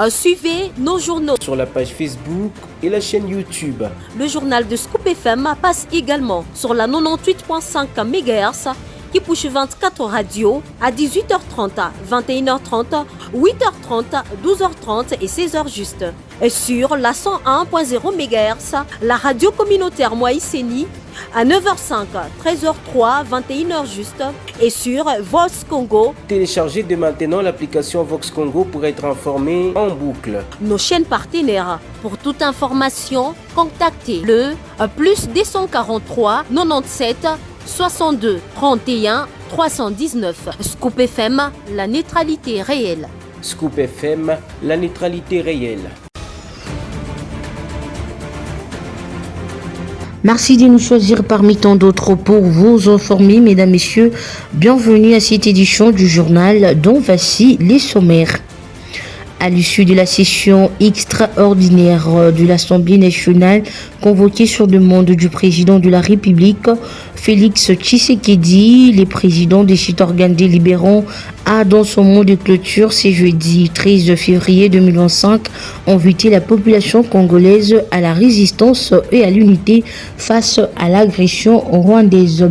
Suivez nos journaux sur la page Facebook et la chaîne YouTube. Le journal de Scoop FM passe également sur la 98.5 MHz qui push 24 radios à 18h30, 21h30, 8h30, 12h30 et 16h juste. Et sur la 101.0 MHz, la radio communautaire Moïseni à 9h05, 13h03, 21h juste et sur Vox Congo. Téléchargez dès maintenant l'application Vox Congo pour être informé en boucle. Nos chaînes partenaires. Pour toute information, contactez le plus 243 97 62 31 319. Scoop FM, la neutralité réelle. Scoop FM, la neutralité réelle. Merci de nous choisir parmi tant d'autres pour vous informer, mesdames, messieurs. Bienvenue à cette édition du journal dont voici les sommaires. À l'issue de la session extraordinaire de l'Assemblée nationale convoquée sur demande du président de la République, Félix Tshisekedi, le président de cet organe délibérant, a dans son mot de clôture ce jeudi 13 février 2025 invité la population congolaise à la résistance et à l'unité face à l'agression rwandaise.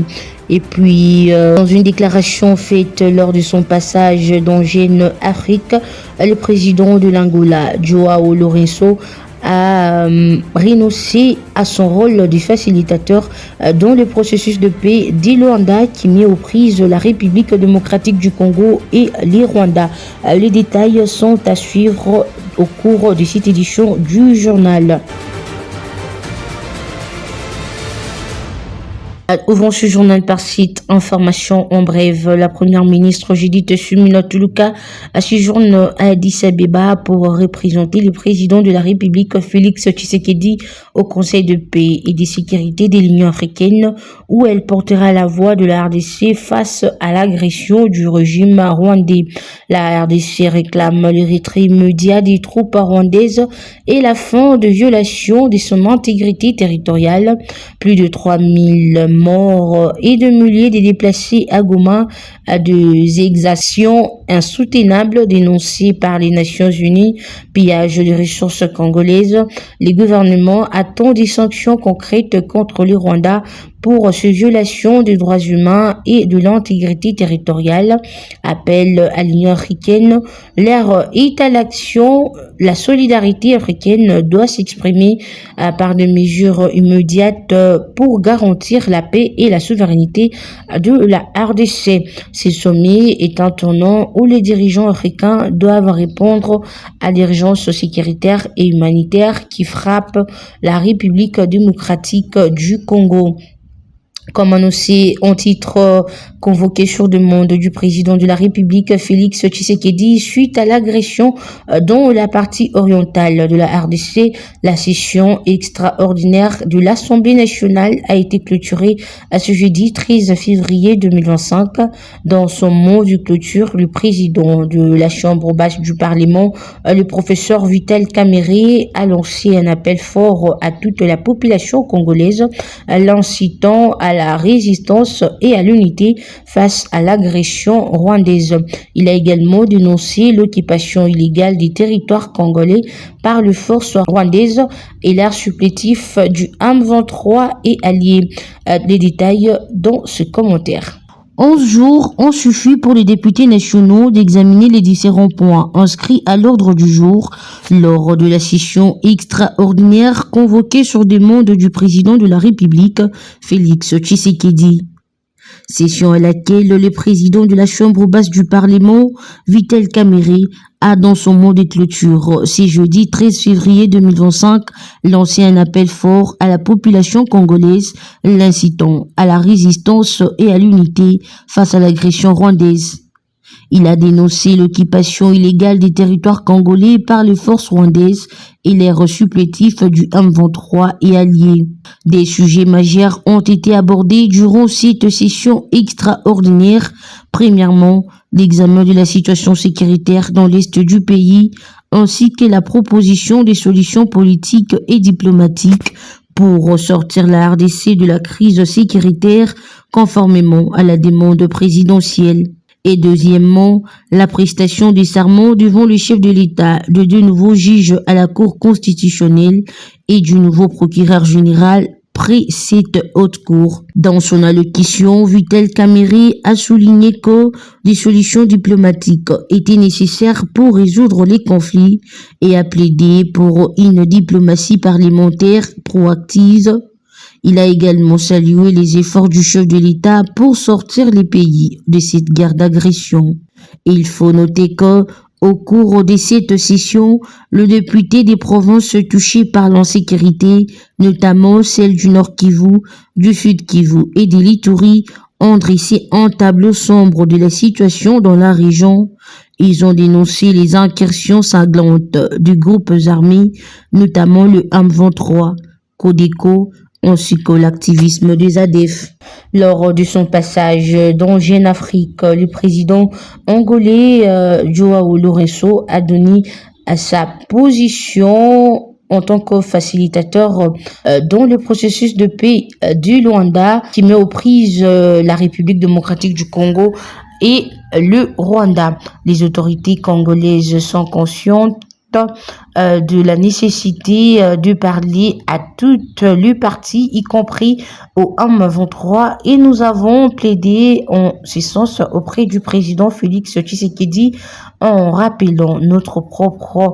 Et puis, dans une déclaration faite lors de son passage dans Jeune Afrique, le président de l'Angola, Joao Lourenço, a renoncé à son rôle de facilitateur dans le processus de paix du Rwanda qui met aux prises la République démocratique du Congo et les Rwandais. Les détails sont à suivre au cours de cette édition du journal. Ouvrons ce journal par site information en bref. La première ministre Judith Suminwa-Tuluka a séjourné à Addis Abeba pour représenter le président de la République Félix Tshisekedi au Conseil de paix et de sécurité de l'Union africaine où elle portera la voix de la RDC face à l'agression du régime rwandais. La RDC réclame le retrait immédiat des troupes rwandaises et la fin de violation de son intégrité territoriale. Plus de 3000 morts et de milliers de déplacés à Goma, à des exactions insoutenables dénoncées par les Nations Unies, pillage des ressources congolaises. Les gouvernements attendent des sanctions concrètes contre le Rwanda pour ces violations des droits humains et de l'intégrité territoriale. Appel à l'Union africaine, l'heure est à l'action. La solidarité africaine doit s'exprimer par des mesures immédiates pour garantir la paix et la souveraineté de la RDC. Ce sommet est un tournant où les dirigeants africains doivent répondre à l'urgence sécuritaire et humanitaire qui frappe la République démocratique du Congo. Comme annoncé en titre convoqué sur demande du président de la République Félix Tshisekedi suite à l'agression dans la partie orientale de la RDC, la session extraordinaire de l'Assemblée nationale a été clôturée à ce jeudi 13 février 2025. Dans son mot de clôture, le président de la Chambre basse du Parlement, le professeur Vital Kamerhe, a lancé un appel fort à toute la population congolaise, l'incitant à la résistance et à l'unité face à l'agression rwandaise. Il a également dénoncé l'occupation illégale des territoires congolais par les forces rwandaises et l'air supplétif du M23 et alliés. Les détails dans ce commentaire. 11 jours ont suffi pour les députés nationaux d'examiner les différents points inscrits à l'ordre du jour lors de la session extraordinaire convoquée sur demande du président de la République, Félix Tshisekedi. Session à laquelle le président de la Chambre basse du Parlement, Vital Kamerhe, a dans son mot de clôture, ce jeudi 13 février 2025, lancé un appel fort à la population congolaise, l'incitant à la résistance et à l'unité face à l'agression rwandaise. Il a dénoncé l'occupation illégale des territoires congolais par les forces rwandaises et l'air supplétif du M23 et alliés. Des sujets majeurs ont été abordés durant cette session extraordinaire. Premièrement, l'examen de la situation sécuritaire dans l'est du pays, ainsi que la proposition des solutions politiques et diplomatiques pour sortir la RDC de la crise sécuritaire conformément à la demande présidentielle. Et deuxièmement, la prestation des serments devant le chef de l'État de deux nouveaux juges à la Cour constitutionnelle et du nouveau procureur général près cette haute cour. Dans son allocution, Vital Kamerhe a souligné que des solutions diplomatiques étaient nécessaires pour résoudre les conflits et a plaidé pour une diplomatie parlementaire proactive. Il a également salué les efforts du chef de l'État pour sortir les pays de cette guerre d'agression. Il faut noter que, au cours de cette session, le député des provinces touchées par l'insécurité, notamment celles du Nord Kivu, du Sud Kivu et de l'Ituri, ont dressé un tableau sombre de la situation dans la région. Ils ont dénoncé les incursions sanglantes de groupes armés, notamment le M23, Codeco, ainsi que l'activisme des ADF. Lors de son passage dans Jeune Afrique, le président angolais Joao Lourenço a donné sa position en tant que facilitateur dans le processus de paix du Luanda qui met aux prises la République démocratique du Congo et le Rwanda. Les autorités congolaises sont conscientes de la nécessité de parler à toutes les parties, y compris au M23, et nous avons plaidé en ce sens auprès du président Félix Tshisekedi en rappelant notre propre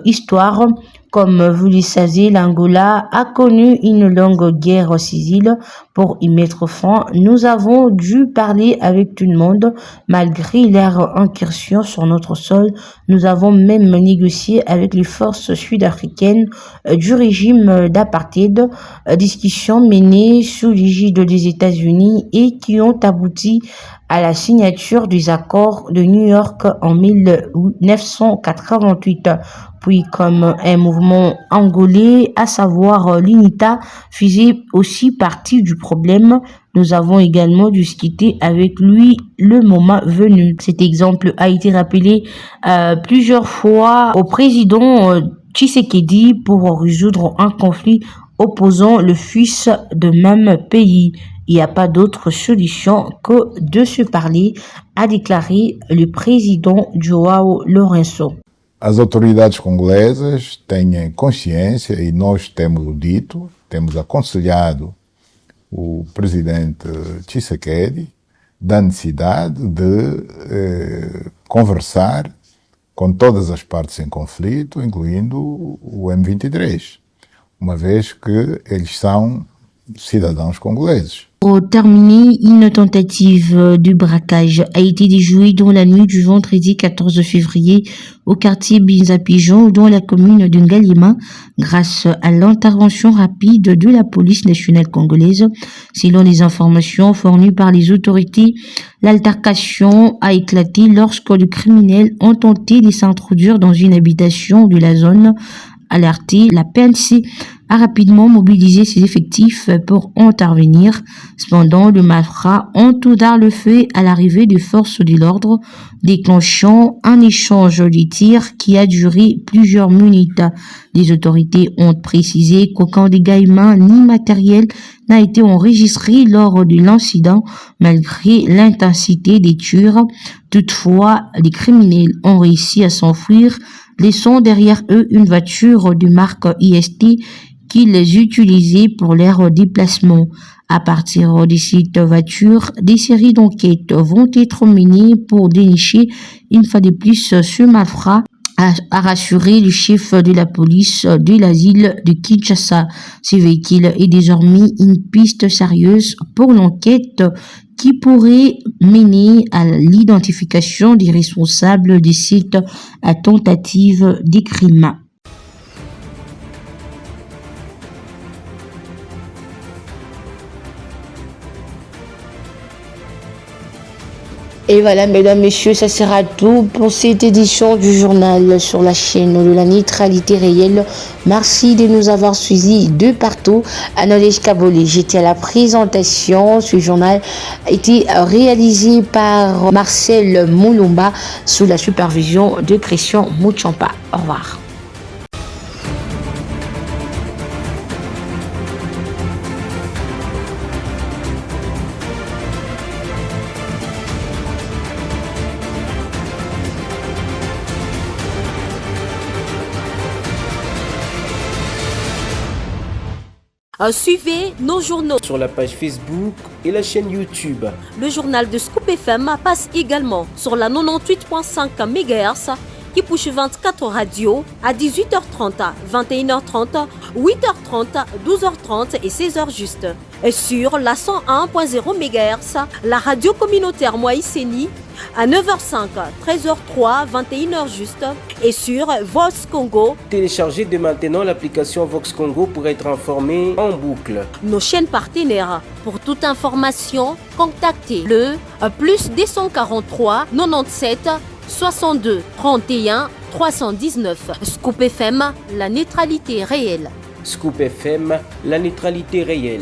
histoire. Comme vous le savez, l'Angola a connu une longue guerre civile. Pour y mettre fin, nous avons dû parler avec tout le monde, malgré leur incursion sur notre sol. Nous avons même négocié avec les forces sud-africaines du régime d'apartheid, discussions menées sous l'égide des États-Unis et qui ont abouti à la signature des accords de New York en 1988. Puis, comme un mouvement angolais, à savoir l'UNITA, faisait aussi partie du problème, nous avons également discuté avec lui le moment venu. Cet exemple a été rappelé plusieurs fois au président Tshisekedi pour résoudre un conflit opposant le fils de même pays. Il n'y a pas d'autre solution que de se parler, a déclaré le président Joao Lourenço. As autoridades congolesas têm consciência, e nós temos dito, temos aconselhado o presidente Tshisekedi da necessidade de conversar com todas as partes em conflito, incluindo o M23, uma vez que eles são cidadãos congoleses. Pour terminer, une tentative de braquage a été déjouée dans la nuit du vendredi 14 février au quartier Binza-Pigeon dans la commune de Ngaliema grâce à l'intervention rapide de la police nationale congolaise. Selon les informations fournies par les autorités, l'altercation a éclaté lorsque les criminels ont tenté de s'introduire dans une habitation de la zone. Alerté, la PNC a rapidement mobilisé ses effectifs pour intervenir. Cependant, le malfrat ont ouvert le feu à l'arrivée des forces de l'ordre, déclenchant un échange de tirs qui a duré plusieurs minutes. Les autorités ont précisé qu'aucun dégât humain ni matériel n'a été enregistré lors de l'incident, malgré l'intensité des tirs. Toutefois, les criminels ont réussi à s'enfuir, laissant derrière eux une voiture de marque IST qu'ils utilisaient pour leur déplacement. À partir de cette voiture, des séries d'enquêtes vont être menées pour dénicher une fois de plus ce malfrat, a rassuré le chef de la police de l'asile de Kinshasa. Ce véhicule est désormais une piste sérieuse pour l'enquête qui pourrait mener à l'identification des responsables de cette tentative de crime. Et voilà, mesdames, messieurs, ça sera tout pour cette édition du journal sur la chaîne de la neutralité réelle. Merci de nous avoir suivis de partout. Anodej Kabole, j'étais à la présentation. Ce journal a été réalisé par Marcel Moulumba sous la supervision de Christian Mouchampa. Au revoir. Suivez nos journaux sur la page Facebook et la chaîne YouTube. Le journal de Scoop FM passe également sur la 98.5 MHz qui push 24 radios à 18h30, 21h30, 8h30, 12h30 et 16h juste. Et sur la 101.0 MHz, la radio communautaire Moïseni à 9h05, 13h03, 21h juste. Et sur Vox Congo. Téléchargez dès maintenant l'application Vox Congo pour être informé en boucle. Nos chaînes partenaires. Pour toute information, contactez le plus 243 97 62 31 319. Scoop FM, la neutralité réelle. Scoop FM, la neutralité réelle.